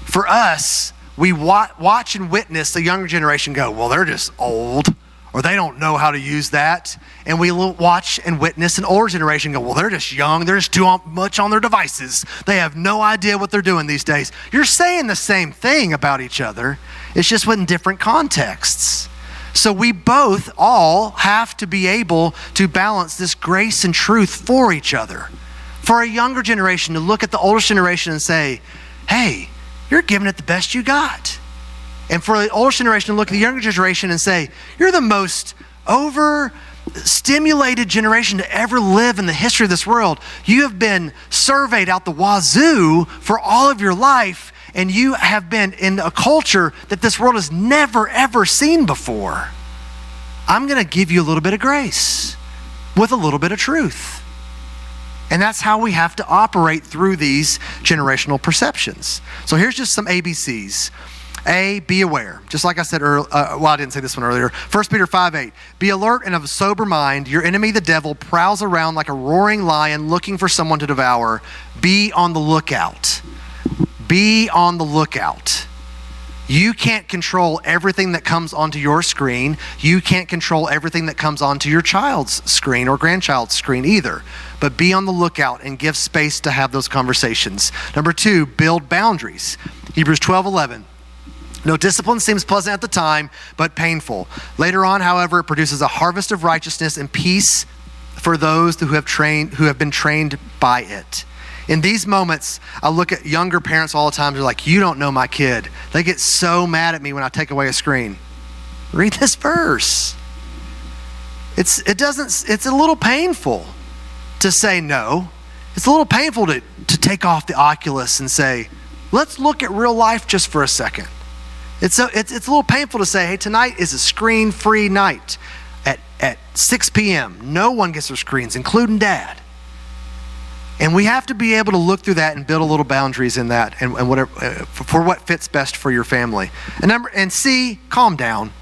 For us, we watch and witness the younger generation go, well, they're just old, or they don't know how to use that. And we watch and witness an older generation go, well, they're just young. They're just too much on their devices. They have no idea what they're doing these days. You're saying the same thing about each other. It's just in different contexts. So we both all have to be able to balance this grace and truth for each other. For a younger generation to look at the older generation and say, hey, you're giving it the best you got. And for the older generation to look at the younger generation and say, you're the most overstimulated generation to ever live in the history of this world. You have been surveyed out the wazoo for all of your life, and you have been in a culture that this world has never, ever seen before. I'm going to give you a little bit of grace with a little bit of truth. And that's how we have to operate through these generational perceptions. So here's just some ABCs. A, be aware. Just like I said earlier, I didn't say this one earlier. 1 Peter 5:8. Be alert and of a sober mind. Your enemy, the devil, prowls around like a roaring lion looking for someone to devour. Be on the lookout. Be on the lookout. You can't control everything that comes onto your screen. You can't control everything that comes onto your child's screen or grandchild's screen either. But be on the lookout and give space to have those conversations. Number 2, build boundaries. Hebrews 12:11. No discipline seems pleasant at the time, but painful. Later on, however, it produces a harvest of righteousness and peace for those who have been trained by it. In these moments, I look at younger parents all the time. They're like, you don't know my kid. They get so mad at me when I take away a screen. Read this verse. It's a little painful to say no. It's a little painful to take off the Oculus and say, let's look at real life just for a second. It's a little painful to say, hey, tonight is a screen-free night at 6 p.m. No one gets their screens, including Dad. And we have to be able to look through that and build a little boundaries in that and whatever for what fits best for your family. And C, calm down.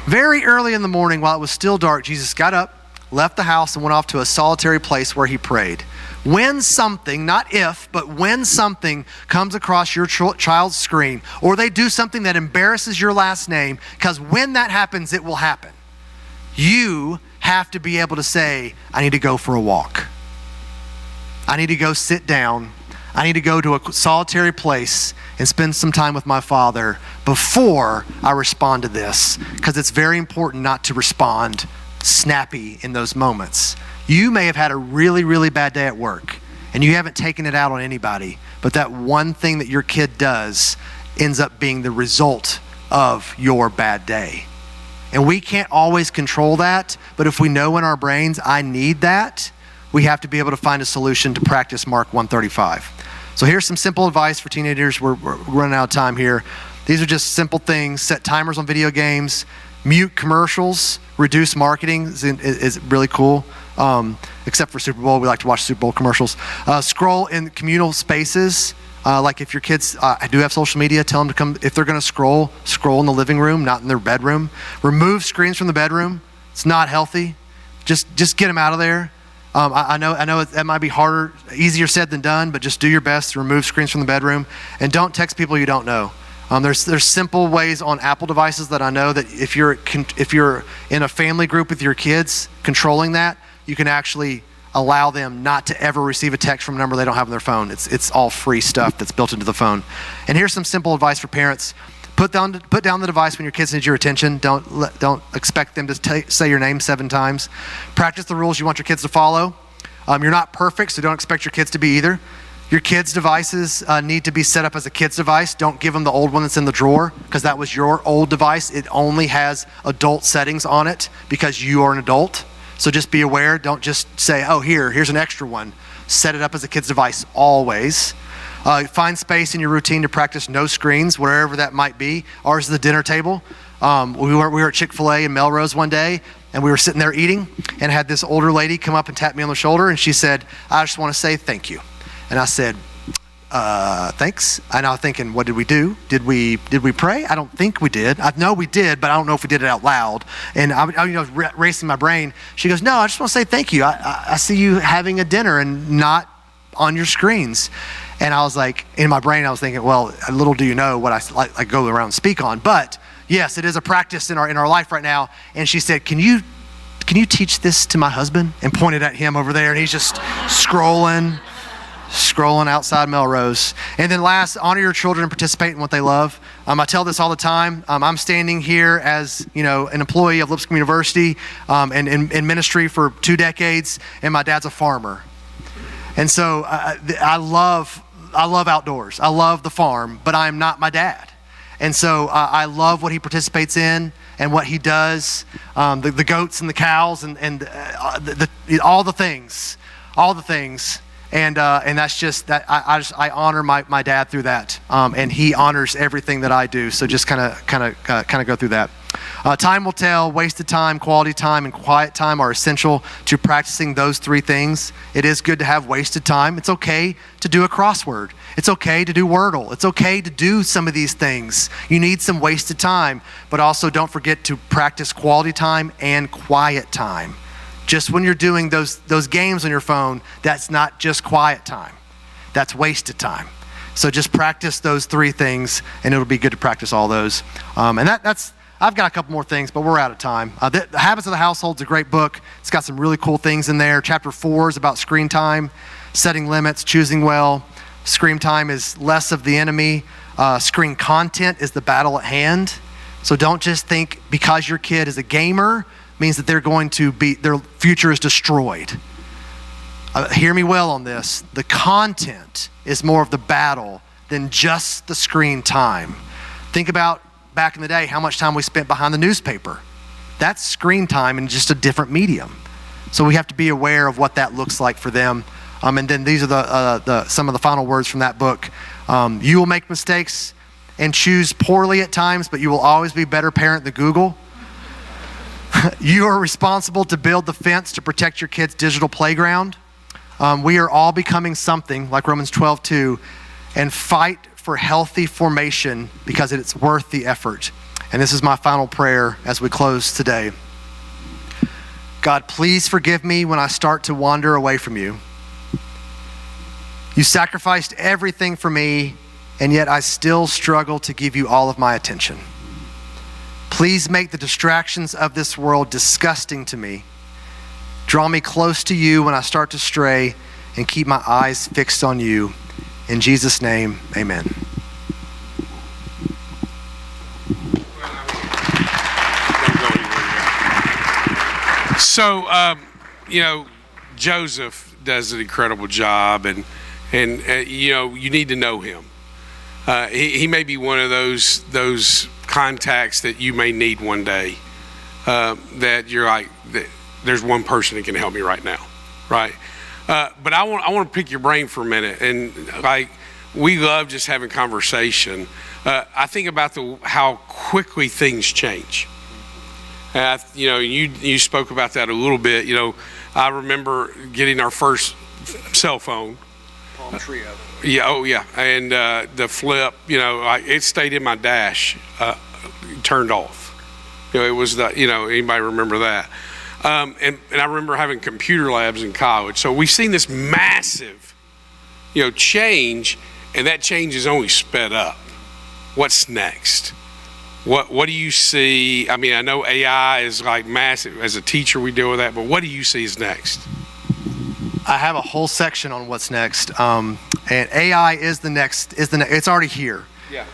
Very early in the morning, while it was still dark, Jesus got up, left the house, and went off to a solitary place where he prayed. When something, not if, but when something comes across your child's screen, or they do something that embarrasses your last name, because when that happens, it will happen. You have to be able to say, I need to go for a walk. I need to go sit down. I need to go to a solitary place and spend some time with my Father before I respond to this, because it's very important not to respond snappy in those moments. You may have had a really, really bad day at work and you haven't taken it out on anybody, but that one thing that your kid does ends up being the result of your bad day. And we can't always control that, but if we know in our brains, I need that, we have to be able to find a solution to practice Mark 135. So here's some simple advice for teenagers. We're running out of time here. These are just simple things. Set timers on video games, mute commercials, reduce marketing is really cool. Except for Super Bowl, we like to watch Super Bowl commercials. Scroll in communal spaces. Like if your kids do have social media, tell them to come. If they're going to scroll in the living room, not in their bedroom. Remove screens from the bedroom. It's not healthy. Just get them out of there. I know that might be harder, easier said than done, but just do your best to remove screens from the bedroom. And don't text people you don't know. There's simple ways on Apple devices that I know that if you're in a family group with your kids, controlling that, you can actually allow them not to ever receive a text from a number they don't have on their phone. It's all free stuff that's built into the phone. And here's some simple advice for parents. Put down the device when your kids need your attention. Don't expect them to say your name 7 times. Practice the rules you want your kids to follow. You're not perfect, so don't expect your kids to be either. Your kids' devices need to be set up as a kid's device. Don't give them the old one that's in the drawer, because that was your old device. It only has adult settings on it because you are an adult. So just be aware. Don't just say, oh, here's an extra one. Set it up as a kid's device always. Find space in your routine to practice no screens, wherever that might be. Ours is the dinner table. We were at Chick-fil-A in Melrose one day, and we were sitting there eating, and had this older lady come up and tap me on the shoulder, and she said, I just want to say thank you. And I said, thanks. And I was thinking, what did we do? Did we pray? I don't think we did. I know we did, but I don't know if we did it out loud. And I racing my brain. She goes, no, I just want to say thank you. I see you having a dinner and not on your screens. And I was like, in my brain, I was thinking, well, little do you know what I go around and speak on. But yes, it is a practice in our life right now. And she said, can you teach this to my husband? And pointed at him over there, and he's just scrolling outside Melrose. And then last, honor your children and participate in what they love. I tell this all the time. I'm standing here as an employee of Lipscomb University and in ministry for 2 decades, and my dad's a farmer. And so I love outdoors. I love the farm, but I'm not my dad. And so I love what he participates in and what he does, the goats and the cows and all the things. And that's just that I honor my dad through that, and he honors everything that I do. So just kind of go through that. Time will tell. Wasted time, quality time, and quiet time are essential to practicing those 3 things. It is good to have wasted time. It's okay to do a crossword. It's okay to do Wordle. It's okay to do some of these things. You need some wasted time, but also don't forget to practice quality time and quiet time. Just when you're doing those games on your phone, that's not just quiet time. That's wasted time. So just practice those 3 things, and it'll be good to practice all those. And that's I've got a couple more things, but we're out of time. The Habits of the Household is a great book. It's got some really cool things in there. Chapter 4 is about screen time, setting limits, choosing well. Screen time is less of the enemy. Screen content is the battle at hand. So don't just think because your kid is a gamer means that their future is destroyed. Hear me well on this. The content is more of the battle than just the screen time. Think about back in the day, how much time we spent behind the newspaper. That's screen time in just a different medium. So we have to be aware of what that looks like for them. And then these are some of the final words from that book. You will make mistakes and choose poorly at times, but you will always be a better parent than Google. You are responsible to build the fence to protect your kid's digital playground. We are all becoming something, like Romans 12:2, and fight for healthy formation because it's worth the effort. And this is my final prayer as we close today. God, please forgive me when I start to wander away from you. You sacrificed everything for me, and yet I still struggle to give you all of my attention. Please make the distractions of this world disgusting to me. Draw me close to you when I start to stray, and keep my eyes fixed on you. In Jesus' name, amen.
So, Joseph does an incredible job, and you need to know him. He may be one of those contacts that you may need one day. That you're like, there's one person that can help me right now, right? But I want to pick your brain for a minute. And like, we love just having conversation. I think about how quickly things change. You spoke about that a little bit. I remember getting our first cell phone.
Palm Trio.
Yeah, oh yeah, and the flip, it stayed in my dash, turned off. It was anybody remember that? And I remember having computer labs in college. So we've seen this massive, change, and that change is only sped up. What's next? What do you see? I mean, I know AI is like massive. As a teacher, we deal with that, but what do you see is next?
I have a whole section on what's next, and AI is the next. It's already here.
Yeah.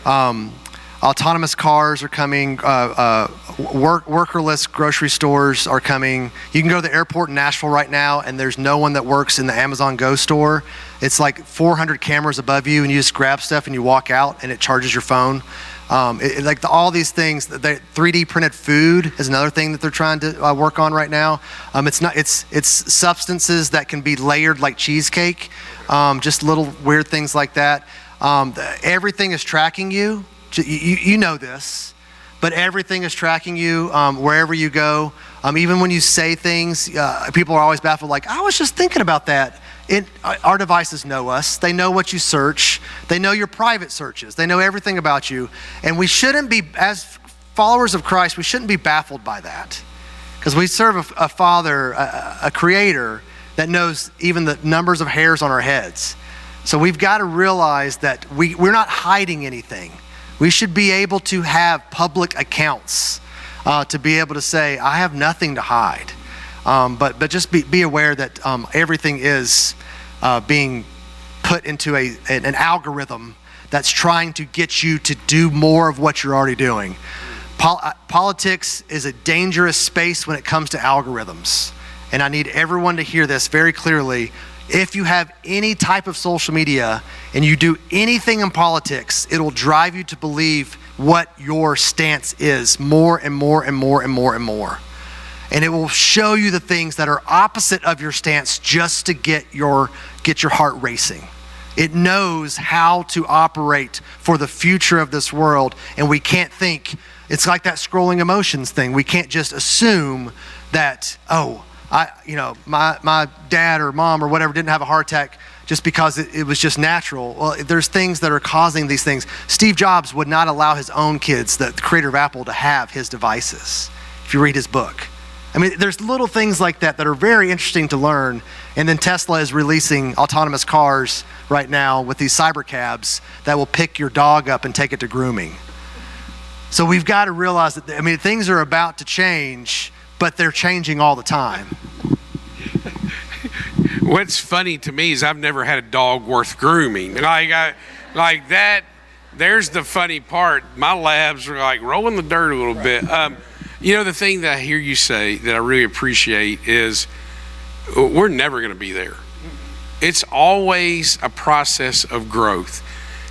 Autonomous cars are coming. Workerless grocery stores are coming. You can go to the airport in Nashville right now, and there's no one that works in the Amazon Go store. It's like 400 cameras above you, and you just grab stuff and you walk out, and it charges your phone. All these things. The 3D printed food is another thing that they're trying to work on right now. It's substances that can be layered like cheesecake, just little weird things like that. Everything is tracking you. You know this, but everything is tracking you wherever you go. Even when you say things, people are always baffled. Like, I was just thinking about that. Our devices know us. They know what you search. They know your private searches. They know everything about you. And we shouldn't be, as followers of Christ, we shouldn't be baffled by that. Because we serve a Father, a Creator that knows even the numbers of hairs on our heads. So we've got to realize that we're not hiding anything. We should be able to have public accounts to be able to say, I have nothing to hide. But just be aware that everything is being put into an algorithm that's trying to get you to do more of what you're already doing. Politics is a dangerous space when it comes to algorithms. And I need everyone to hear this very clearly. If you have any type of social media and you do anything in politics, it'll drive you to believe what your stance is more and more and more and more and more. And it will show you the things that are opposite of your stance just to get your heart racing. It knows how to operate for the future of this world, and we can't think, it's like that scrolling emotions thing. We can't just assume that, my dad or mom or whatever didn't have a heart attack just because it was just natural. Well, there's things that are causing these things. Steve Jobs would not allow his own kids, the creator of Apple, to have his devices, if you read his book. I mean, there's little things like that are very interesting to learn. And then Tesla is releasing autonomous cars right now with these cyber cabs that will pick your dog up and take it to grooming. So we've got to realize that, things are about to change, but they're changing all the time.
What's funny to me is I've never had a dog worth grooming. Like that, there's the funny part. My labs are like rolling the dirt a little bit. The thing that I hear you say that I really appreciate is we're never going to be there. It's always a process of growth.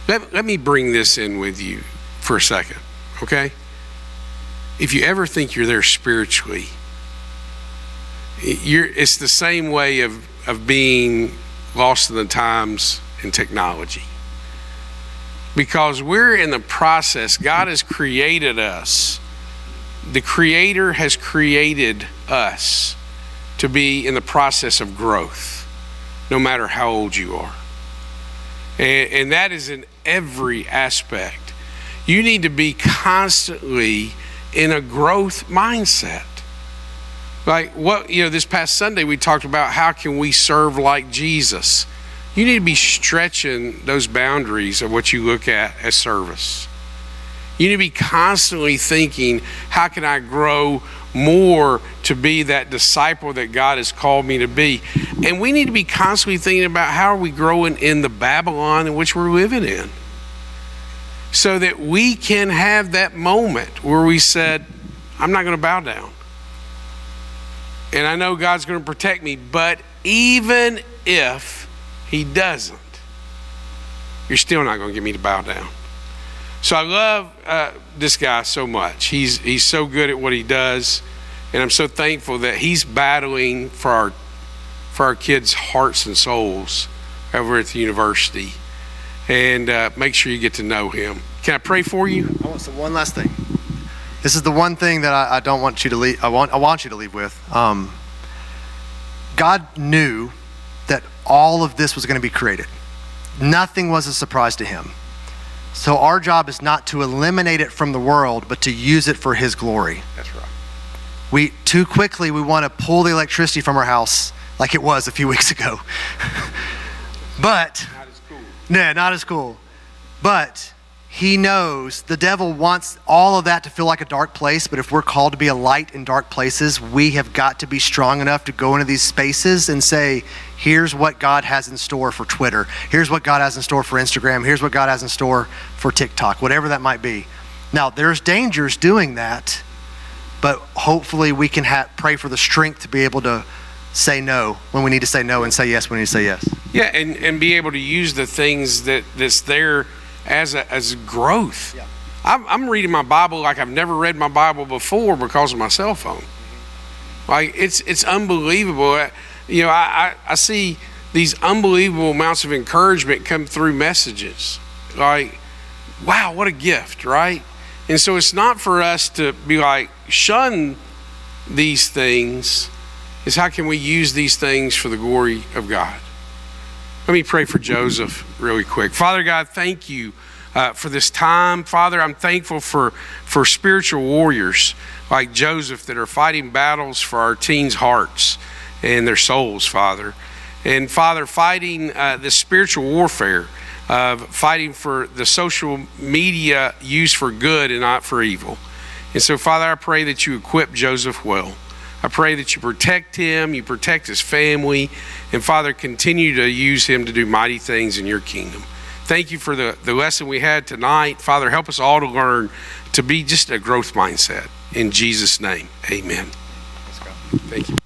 Let me bring this in with you for a second, okay? If you ever think you're there spiritually, it's the same way of being lost in the times in technology. Because we're in the process, God has created us. The Creator has created us to be in the process of growth, no matter how old you are. And that is in every aspect. You need to be constantly in a growth mindset. Like this past Sunday we talked about how can we serve like Jesus. You need to be stretching those boundaries of what you look at as service. You need to be constantly thinking, how can I grow more to be that disciple that God has called me to be? And we need to be constantly thinking about how are we growing in the Babylon in which we're living in, so that we can have that moment where we said, I'm not going to bow down. And I know God's going to protect me, but even if He doesn't, you're still not going to get me to bow down. So I love this guy so much. He's so good at what he does, and I'm so thankful that he's battling for for our kids' hearts and souls over at the university. And make sure you get to know him. Can I pray for you?
I want one last thing. This is the one thing that I don't want you to leave. I want you to leave with. God knew that all of this was going to be created. Nothing was a surprise to him. So our job is not to eliminate it from the world, but to use it for his glory.
That's right.
We too quickly want to pull the electricity from our house like it was a few weeks ago. But
Not as cool.
yeah, not as cool. But he knows the devil wants all of that to feel like a dark place, but if we're called to be a light in dark places, we have got to be strong enough to go into these spaces and say, here's what God has in store for Twitter. Here's what God has in store for Instagram. Here's what God has in store for TikTok, whatever that might be. Now, there's dangers doing that, but hopefully we can pray for the strength to be able to say no when we need to say no and say yes when we need to say yes.
Yeah, and be able to use the things that's there as growth.
Yeah.
I'm reading my Bible like I've never read my Bible before because of my cell phone. Like it's unbelievable. You know, I see these unbelievable amounts of encouragement come through messages. Like, wow, what a gift, right? And so it's not for us to be like, shun these things. It's how can we use these things for the glory of God? Let me pray for Joseph really quick. Father God, thank you for this time. Father, I'm thankful for spiritual warriors like Joseph that are fighting battles for our teens' hearts and their souls, Father. And Father, fighting the spiritual warfare of fighting for the social media used for good and not for evil. And so, Father, I pray that you equip Joseph well. I pray that you protect him, you protect his family, and Father, continue to use him to do mighty things in your kingdom. Thank you for the lesson we had tonight. Father, help us all to learn to be just a growth mindset. In Jesus' name, amen.
Let's go.
Thank you.